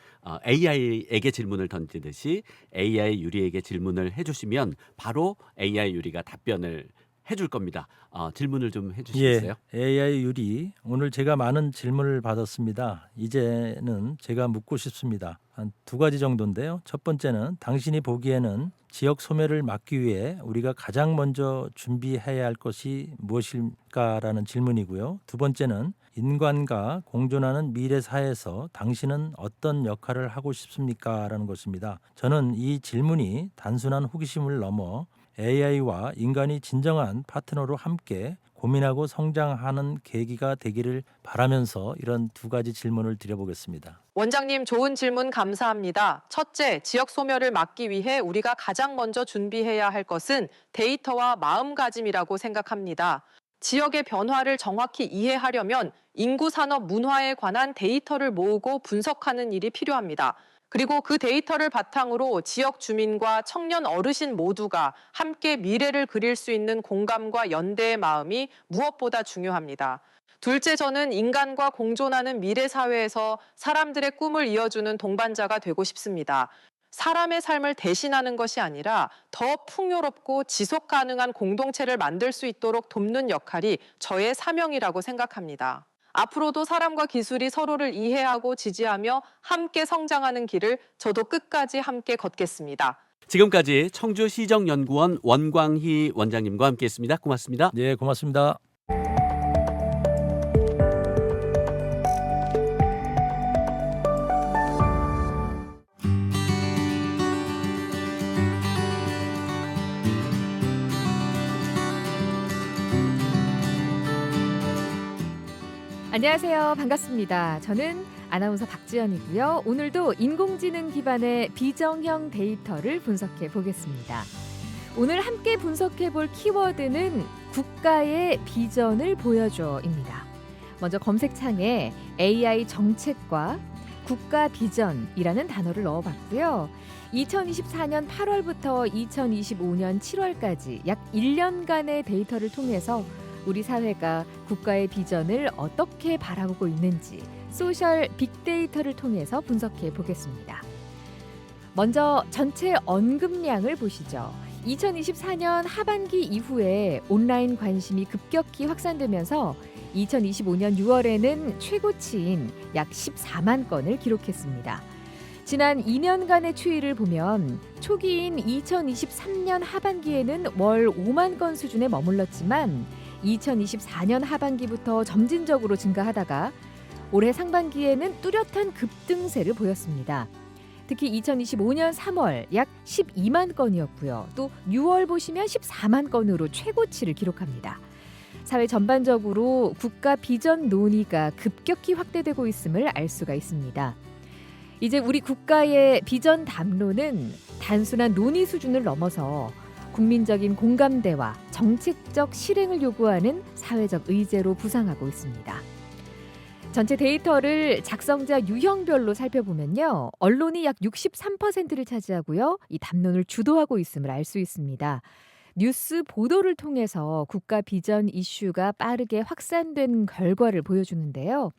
AI에게 질문을 던지듯이 AI 유리에게 질문을 해주시면 바로 AI 유리가 답변을 해줄 겁니다. 질문을 좀 해주시겠어요? 예, AI 유리 오늘 제가 많은 질문을 받았습니다. 이제는 제가 묻고 싶습니다. 한 두 가지 정도인데요. 첫 번째는 당신이 보기에는 지역 소멸을 막기 위해 우리가 가장 먼저 준비해야 할 것이 무엇일까라는 질문이고요. 두 번째는 인간과 공존하는 미래 사회에서 당신은 어떤 역할을 하고 싶습니까라는 것입니다. 저는 이 질문이 단순한 호기심을 넘어 AI와 인간이 진정한 파트너로 함께 고민하고 성장하는 계기가 되기를 바라면서 이런 두 가지 질문을 드려보겠습니다. 원장님 좋은 질문 감사합니다. 첫째, 지역 소멸을 막기 위해 우리가 가장 먼저 준비해야 할 것은 데이터와 마음가짐이라고 생각합니다. 지역의 변화를 정확히 이해하려면 인구 산업 문화에 관한 데이터를 모으고 분석하는 일이 필요합니다. 그리고 그 데이터를 바탕으로 지역 주민과 청년 어르신 모두가 함께 미래를 그릴 수 있는 공감과 연대의 마음이 무엇보다 중요합니다. 둘째, 저는 인간과 공존하는 미래 사회에서 사람들의 꿈을 이어주는 동반자가 되고 싶습니다. 사람의 삶을 대신하는 것이 아니라 더 풍요롭고 지속 가능한 공동체를 만들 수 있도록 돕는 역할이 저의 사명이라고 생각합니다. 앞으로도 사람과 기술이 서로를 이해하고 지지하며 함께 성장하는 길을 저도 끝까지 함께 걷겠습니다. 지금까지 청주시정연구원 원광희 원장님과 함께했습니다. 고맙습니다. 네, 고맙습니다. 안녕하세요. 반갑습니다. 저는 아나운서 박지연이고요. 오늘도 인공지능 기반의 비정형 데이터를 분석해 보겠습니다. 오늘 함께 분석해 볼 키워드는 국가의 비전을 보여줘입니다. 먼저 검색창에 AI 정책과 국가 비전이라는 단어를 넣어봤고요. 2024년 8월부터 2025년 7월까지 약 1년간의 데이터를 통해서 우리 사회가 국가의 비전을 어떻게 바라보고 있는지 소셜 빅데이터를 통해서 분석해 보겠습니다. 먼저 전체 언급량을 보시죠. 2024년 하반기 이후에 온라인 관심이 급격히 확산되면서 2025년 6월에는 최고치인 약 14만 건을 기록했습니다. 지난 2년간의 추이를 보면 초기인 2023년 하반기에는 월 5만 건 수준에 머물렀지만 2024년 하반기부터 점진적으로 증가하다가 올해 상반기에는 뚜렷한 급등세를 보였습니다. 특히 2025년 3월 약 12만 건이었고요. 또 6월 보시면 14만 건으로 최고치를 기록합니다. 사회 전반적으로 국가 비전 논의가 급격히 확대되고 있음을 알 수가 있습니다. 이제 우리 국가의 비전 담론은 단순한 논의 수준을 넘어서 국민적인 공감대와 정책적 실행을 요구하는 사회적 의제로 부상하고 있습니다. 전체 데이터를 작성자 유형별로 살펴보면요. 언론이 약 63%를 차지하고요. 이 담론을 주도하고 있음을 알 수 있습니다. 뉴스 보도를 통해서 국가 비전 이슈가 빠르게 확산된 결과를 보여주는데요.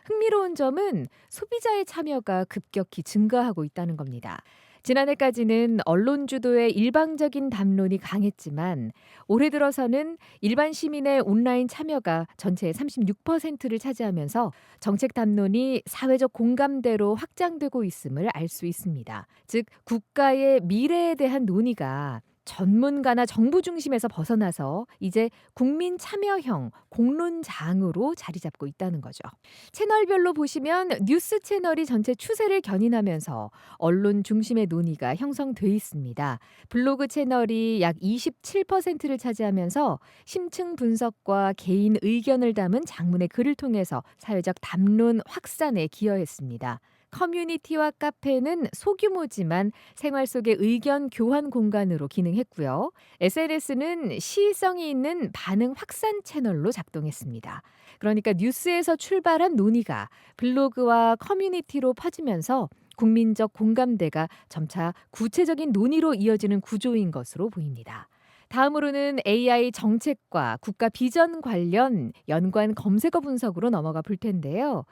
흥미로운 점은 소비자의 참여가 급격히 증가하고 있다는 겁니다. 지난해까지는 언론 주도의 일방적인 담론이 강했지만 올해 들어서는 일반 시민의 온라인 참여가 전체의 36%를 차지하면서 정책 담론이 사회적 공감대로 확장되고 있음을 알 수 있습니다. 즉 국가의 미래에 대한 논의가 전문가나 정부 중심에서 벗어나서 이제 국민 참여형 공론장으로 자리 잡고 있다는 거죠. 채널별로 보시면 뉴스 채널이 전체 추세를 견인하면서 언론 중심의 논의가 형성돼 있습니다. 블로그 채널이 약 27%를 차지하면서 심층 분석과 개인 의견을 담은 장문의 글을 통해서 사회적 담론 확산에 기여했습니다. 커뮤니티와 카페는 소규모지만 생활 속의 의견 교환 공간으로 기능했고요. SNS는 시의성이 있는 반응 확산 채널로 작동했습니다. 그러니까 뉴스에서 출발한 논의가 블로그와 커뮤니티로 퍼지면서 국민적 공감대가 점차 구체적인 논의로 이어지는 구조인 것으로 보입니다. 다음으로는 AI 정책과 국가 비전 관련 연관 검색어 분석으로 넘어가 볼 텐데요.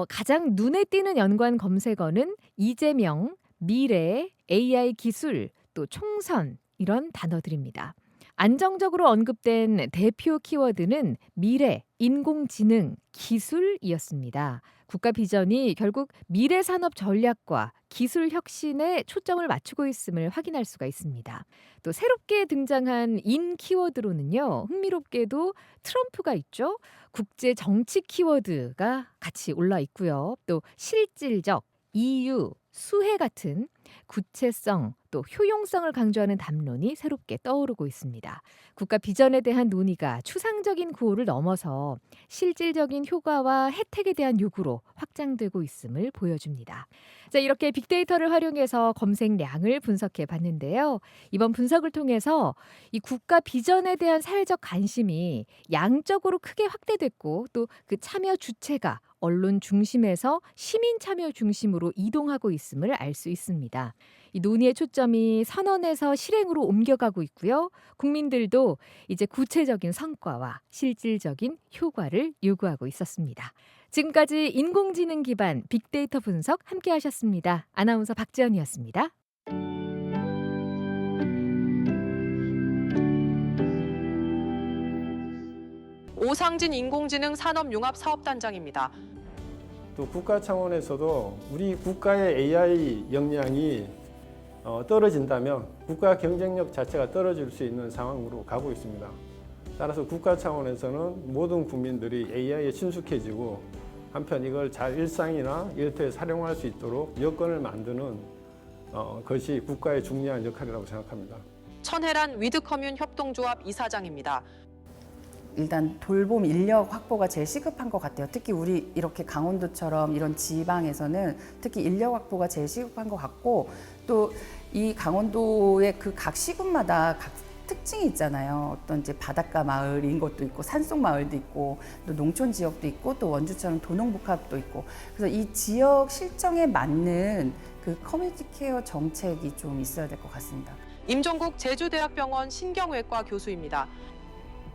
가장 눈에 띄는 연관 검색어는 이재명, 미래, AI 기술, 또 총선 이런 단어들입니다. 안정적으로 언급된 대표 키워드는 미래, 인공지능, 기술이었습니다. 국가 비전이 결국 미래 산업 전략과 기술 혁신에 초점을 맞추고 있음을 확인할 수가 있습니다. 또 새롭게 등장한 인 키워드로는요. 흥미롭게도 트럼프가 있죠. 국제 정치 키워드가 같이 올라 있고요. 또 실질적, 이유, 수혜 같은 구체성 또 효용성을 강조하는 담론이 새롭게 떠오르고 있습니다. 국가 비전에 대한 논의가 추상적인 구호를 넘어서 실질적인 효과와 혜택에 대한 요구로 확장되고 있음을 보여줍니다. 자, 이렇게 빅데이터를 활용해서 검색량을 분석해 봤는데요. 이번 분석을 통해서 이 국가 비전에 대한 사회적 관심이 양적으로 크게 확대됐고 또 그 참여 주체가 언론 중심에서 시민 참여 중심으로 이동하고 있음을 알 수 있습니다. 이 논의의 초점이 선언에서 실행으로 옮겨가고 있고요. 국민들도 이제 구체적인 성과와 실질적인 효과를 요구하고 있었습니다. 지금까지 인공지능 기반 빅데이터 분석 함께 하셨습니다. 아나운서 박지연이었습니다. 오상진 인공지능 산업융합사업단장입니다. 또 국가 차원에서도 우리 국가의 AI 역량이 떨어진다면 국가 경쟁력 자체가 떨어질 수 있는 상황으로 가고 있습니다. 따라서 국가 차원에서는 모든 국민들이 AI에 친숙해지고 한편 이걸 잘 일상이나 일터에 활용할 수 있도록 여건을 만드는 것이 국가의 중요한 역할이라고 생각합니다. 천혜란 위드커뮤 협동조합 이사장입니다. 일단 돌봄 인력 확보가 제일 시급한 것 같아요. 특히 우리 이렇게 강원도처럼 이런 지방에서는 특히 인력 확보가 제일 시급한 것 같고, 또 이 강원도의 그 각 시군마다 각 특징이 있잖아요. 어떤 이제 바닷가 마을인 것도 있고 산속 마을도 있고 또 농촌 지역도 있고 또 원주처럼 도농복합도 있고, 그래서 이 지역 실정에 맞는 그 커뮤니티 케어 정책이 좀 있어야 될 것 같습니다. 임종국 제주대학병원 신경외과 교수입니다.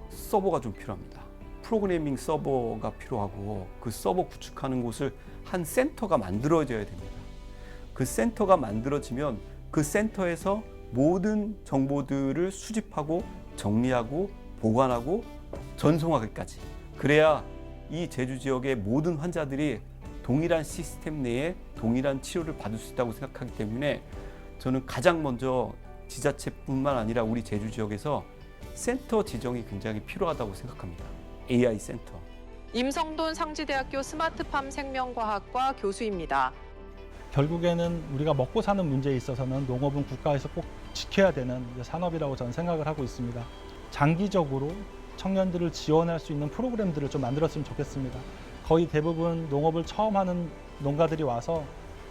서버가 좀 필요합니다. 프로그래밍 서버가 필요하고 그 서버 구축하는 곳을 한 센터가 만들어져야 됩니다. 그 센터가 만들어지면 그 센터에서 모든 정보들을 수집하고 정리하고 보관하고 전송하기까지, 그래야 이 제주 지역의 모든 환자들이 동일한 시스템 내에 동일한 치료를 받을 수 있다고 생각하기 때문에 저는 가장 먼저 지자체뿐만 아니라 우리 제주 지역에서 센터 지정이 굉장히 필요하다고 생각합니다. AI 센터. 임성돈 상지대학교 스마트팜 생명과학과 교수입니다. 결국에는 우리가 먹고 사는 문제에 있어서는 농업은 국가에서 꼭 지켜야 되는 산업이라고 저는 생각을 하고 있습니다. 장기적으로 청년들을 지원할 수 있는 프로그램들을 좀 만들었으면 좋겠습니다. 거의 대부분 농업을 처음 하는 농가들이 와서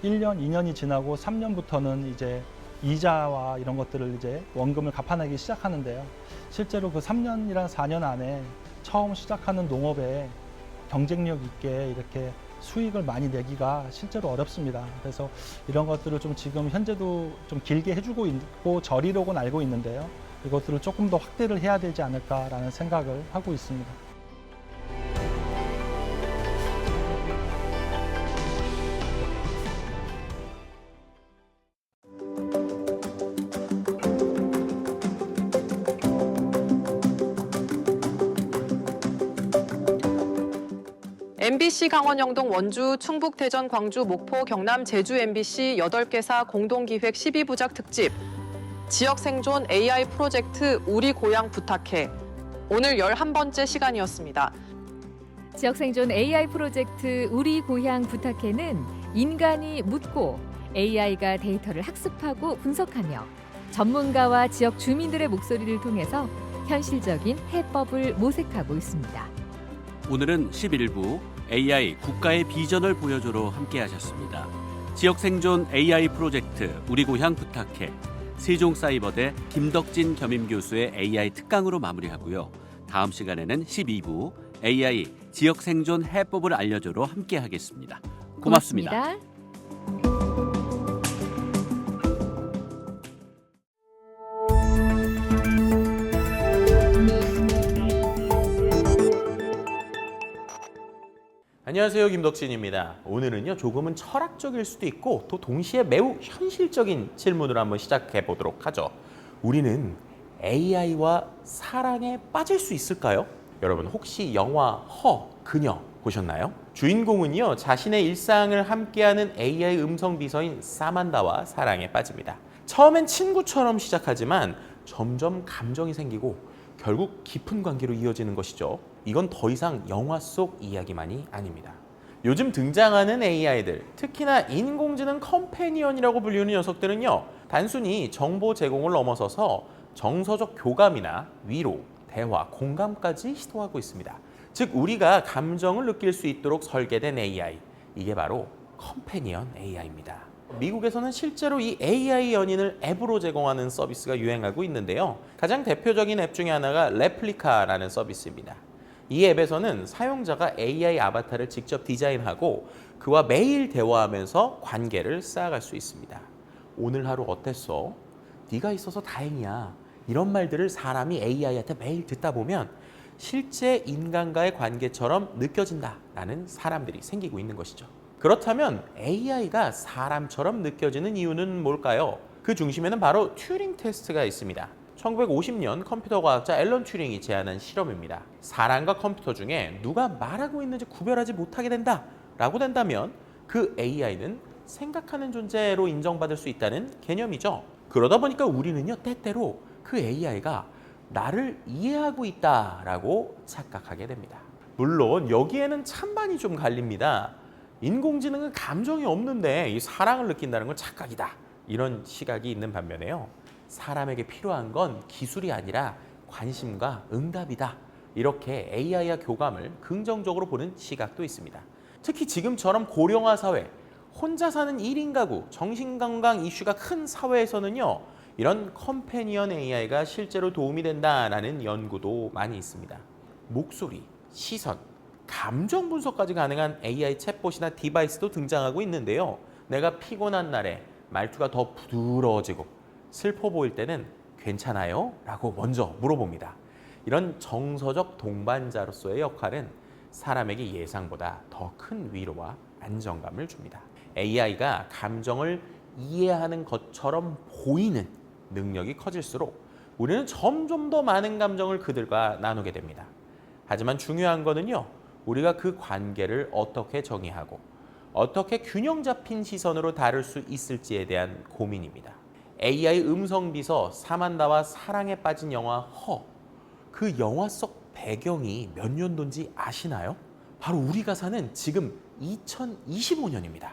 1년, 2년이 지나고 3년부터는 이제 이자와 이런 것들을 이제 원금을 갚아내기 시작하는데요. 실제로 그 3년이랑 4년 안에 처음 시작하는 농업에 경쟁력 있게 이렇게 수익을 많이 내기가 실제로 어렵습니다. 그래서 이런 것들을 좀 지금 현재도 좀 길게 해주고 있고 저리로고는 알고 있는데요. 이것들을 조금 더 확대를 해야 되지 않을까라는 생각을 하고 있습니다. MBC 강원 영동 원주 충북 대전 광주 목포 경남 제주 MBC 8개사 공동기획 12부작 특집 지역 생존 AI 프로젝트 우리 고향 부탁해. 오늘 11번째 시간이었습니다. 지역 생존 AI 프로젝트 우리 고향 부탁해는 인간이 묻고 AI가 데이터를 학습하고 분석하며 전문가와 지역 주민들의 목소리를 통해서 현실적인 해법을 모색하고 있습니다. 오늘은 11부 AI 국가의 비전을 보여줘로 함께하셨습니다. 지역 생존 AI 프로젝트 우리 고향 부탁해 세종사이버대 김덕진 겸임교수의 AI 특강으로 마무리하고요. 다음 시간에는 12부 AI 지역 생존 해법을 알려줘로 함께하겠습니다. 고맙습니다. 안녕하세요, 김덕진입니다. 오늘은요 조금은 철학적일 수도 있고 또 동시에 매우 현실적인 질문으로 한번 시작해 보도록 하죠. 우리는 AI와 사랑에 빠질 수 있을까요? 여러분 혹시 영화 허, 그녀 보셨나요? 주인공은요 자신의 일상을 함께하는 AI 음성 비서인 사만다와 사랑에 빠집니다. 처음엔 친구처럼 시작하지만 점점 감정이 생기고 결국 깊은 관계로 이어지는 것이죠. 이건 더 이상 영화 속 이야기만이 아닙니다. 요즘 등장하는 AI들, 특히나 인공지능 컴패니언이라고 불리는 녀석들은요, 단순히 정보 제공을 넘어서서 정서적 교감이나 위로, 대화, 공감까지 시도하고 있습니다. 즉, 우리가 감정을 느낄 수 있도록 설계된 AI, 이게 바로 컴패니언 AI입니다. 미국에서는 실제로 이 AI 연인을 앱으로 제공하는 서비스가 유행하고 있는데요. 가장 대표적인 앱 중에 하나가 레플리카라는 서비스입니다. 이 앱에서는 사용자가 AI 아바타를 직접 디자인하고 그와 매일 대화하면서 관계를 쌓아갈 수 있습니다. 오늘 하루 어땠어? 네가 있어서 다행이야. 이런 말들을 사람이 AI한테 매일 듣다 보면 실제 인간과의 관계처럼 느껴진다라는 사람들이 생기고 있는 것이죠. 그렇다면 AI가 사람처럼 느껴지는 이유는 뭘까요? 그 중심에는 바로 튜링 테스트가 있습니다. 1950년 컴퓨터 과학자 앨런 튜링이 제안한 실험입니다. 사람과 컴퓨터 중에 누가 말하고 있는지 구별하지 못하게 된다라고 된다면 그 AI는 생각하는 존재로 인정받을 수 있다는 개념이죠. 그러다 보니까 우리는요, 때때로 그 AI가 나를 이해하고 있다라고 착각하게 됩니다. 물론 여기에는 찬반이 좀 갈립니다. 인공지능은 감정이 없는데 이 사랑을 느낀다는 건 착각이다. 이런 시각이 있는 반면에요. 사람에게 필요한 건 기술이 아니라 관심과 응답이다. 이렇게 AI와 교감을 긍정적으로 보는 시각도 있습니다. 특히 지금처럼 고령화 사회, 혼자 사는 1인 가구, 정신건강 이슈가 큰 사회에서는요, 이런 컴패니언 AI가 실제로 도움이 된다는 연구도 많이 있습니다. 목소리, 시선, 감정 분석까지 가능한 AI 챗봇이나 디바이스도 등장하고 있는데요. 내가 피곤한 날에 말투가 더 부드러워지고 슬퍼 보일 때는 괜찮아요? 라고 먼저 물어봅니다. 이런 정서적 동반자로서의 역할은 사람에게 예상보다 더 큰 위로와 안정감을 줍니다. AI가 감정을 이해하는 것처럼 보이는 능력이 커질수록 우리는 점점 더 많은 감정을 그들과 나누게 됩니다. 하지만 중요한 거는요, 우리가 그 관계를 어떻게 정의하고 어떻게 균형 잡힌 시선으로 다룰 수 있을지에 대한 고민입니다. AI 음성 비서 사만다와 사랑에 빠진 영화 허, 그 영화 속 배경이 몇 년도인지 아시나요? 바로 우리가 사는 지금 2025년입니다.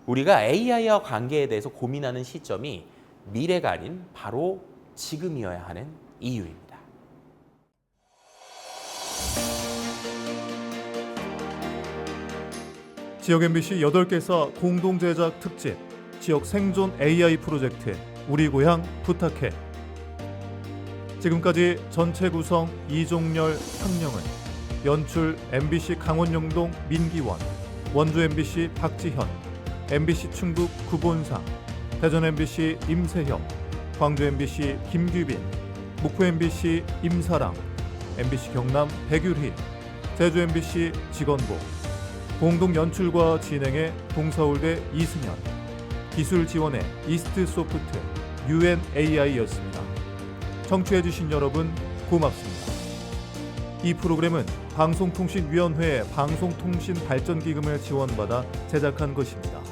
우리가 AI와 관계에 대해서 고민하는 시점이 미래가 아닌 바로 지금이어야 하는 이유입니다. 지역 MBC 8개사 공동 제작 특집 지역 생존 AI 프로젝트 우리 고향 부탁해. 지금까지 전체 구성 이종렬, 상영은, 연출 MBC 강원영동 민기원, 원주 MBC 박지현, MBC 충북 구본상, 대전 MBC 임세형, 광주 MBC 김규빈, 목포 MBC 임사랑, MBC 경남 백유희, 제주 MBC 직원복, 공동 연출과 진행의 동서울대 이승현, 기술 지원의 이스트소프트, UNAI였습니다. 청취해주신 여러분 고맙습니다. 이 프로그램은 방송통신위원회 방송통신발전기금을 지원받아 제작한 것입니다.